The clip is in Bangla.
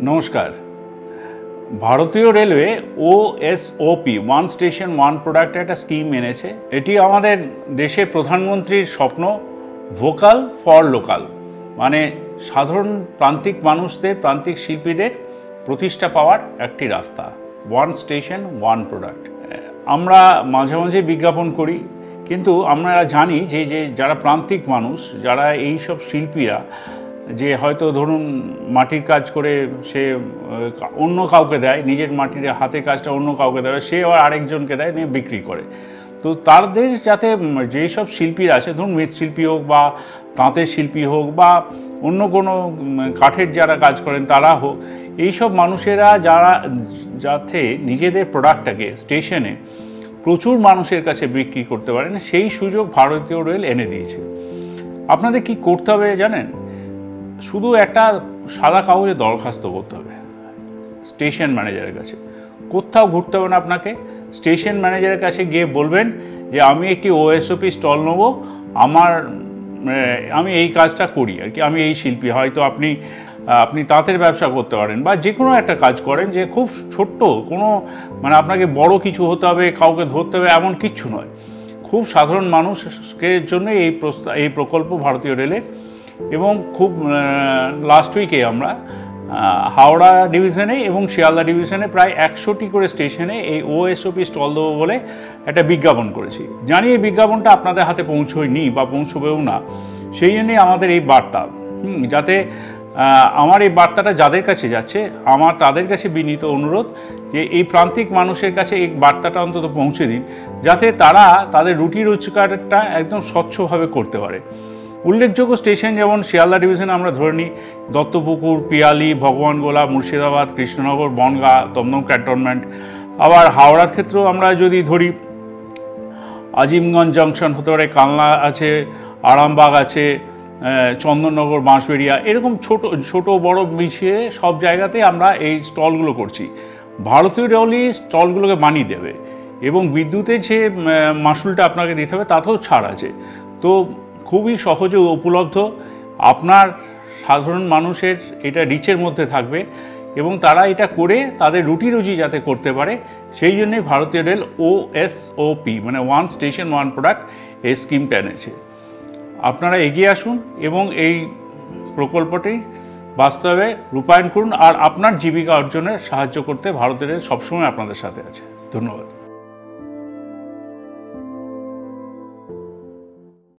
নমস্কার। ভারতীয় railway OSOP one station one product একটা স্কিম এনেছে। এটি আমাদের দেশের প্রধানমন্ত্রীর স্বপ্ন, ভোকাল ফর লোকাল, মানে সাধারণ প্রান্তিক মানুষদের, প্রান্তিক শিল্পীদের প্রতিষ্ঠা পাওয়ার একটি রাস্তা। One station one product. আমরা মাঝে মাঝে বিজ্ঞাপন করি, কিন্তু আমরা জানি যে যারা প্রান্তিক মানুষ, যারা এই সব শিল্পীরা, যে হয়তো ধরুন মাটির কাজ করে সে অন্য কাউকে দেয়, নিজের মাটির হাতের কাজটা অন্য কাউকে দেয়, সে আবার আরেকজনকে দেয়, নিয়ে বিক্রি করে। তো তাদের যাতে যেসব শিল্পীরা আছে, ধরুন মৃৎশিল্পী হোক বা তাঁতের শিল্পী হোক বা অন্য কোনো কাঠের যারা কাজ করেন তারা হোক, এইসব মানুষেরা যাতে নিজেদের প্রোডাক্টটাকে স্টেশনে প্রচুর মানুষের কাছে বিক্রি করতে পারেন, সেই সুযোগ ভারতীয় রেল এনে দিয়েছে। আপনাদের কি করতে হবে জানেন? শুধু একটা সাদা কাগজে দরখাস্ত করতে হবে স্টেশন ম্যানেজারের কাছে। কোথাও ঘুরতে হবে না আপনাকে। স্টেশন ম্যানেজারের কাছে গিয়ে বলবেন যে আমি একটি ওএসওপি স্টল নেবো, আমি এই কাজটা করি আর কি, আমি এই শিল্পী। হয়তো আপনি তাঁতের ব্যবসা করতে পারেন বা যে কোনো একটা কাজ করেন, যে খুব ছোট্ট কোনো, মানে আপনাকে বড় কিছু হতে হবে, কাউকে ধরতে হবে এমন কিচ্ছু নয়। খুব সাধারণ মানুষের জন্য এই প্রকল্প ভারতীয় রেলের। এবং খুব লাস্ট উইকে আমরা হাওড়া ডিভিশনে এবং শিয়ালদা ডিভিশনে প্রায় 100টি করে স্টেশনে এই ওএসওপি স্টল দেবো বলে একটা বিজ্ঞাপন করেছি। জানি এই বিজ্ঞাপনটা আপনাদের হাতে পৌঁছয়নি বা পৌঁছবেও না, সেই জন্যই আমাদের এই বার্তা। যাতে আমার এই বার্তাটা যাদের কাছে যাচ্ছে, আমার তাদের কাছে বিনীত অনুরোধ যে এই প্রান্তিক মানুষের কাছে এই বার্তাটা অন্তত পৌঁছে দিন, যাতে তারা তাদের রুটি রোজগারটা একদম স্বচ্ছভাবে করতে পারে। উল্লেখযোগ্য স্টেশন যেমন শিয়ালদা ডিভিশনে আমরা ধরে নিই দত্তপুকুর, পিয়ালি, ভগবানগোলা, মুর্শিদাবাদ, কৃষ্ণনগর, বনগাঁ, দমদম ক্যান্টনমেন্ট। আবার হাওড়ার ক্ষেত্রেও আমরা যদি ধরি আজিমগঞ্জ জংশন হতে পারে, কালনা আছে, আরামবাগ আছে, চন্দননগর, বাঁশবেড়িয়া, এরকম ছোট বড় মিশিয়ে সব জায়গাতেই আমরা এই স্টলগুলো করছি। ভারতীয় রেলই স্টলগুলোকে বানিয়ে দেবে এবং বিদ্যুতের যে মাসুলটা আপনাকে দিতে হবে তাতেও ছাড় আছে। তো খুবই সহজে উপলব্ধ, আপনার সাধারণ মানুষের এটা রিচের মধ্যে থাকবে এবং তারা এটা করে তাদের রুটি রুজি যাতে করতে পারে, সেই জন্যে ভারতীয় রেল ওএসওপি মানে ওয়ান স্টেশন ওয়ান প্রোডাক্ট এই স্কিমটা এনেছে। আপনারা এগিয়ে আসুন এবং এই প্রকল্পটি বাস্তবে রূপায়ণ করুন, আর আপনার জীবিকা অর্জনে সাহায্য করতে ভারতীয় রেল সবসময় আপনাদের সাথে আছে। ধন্যবাদ।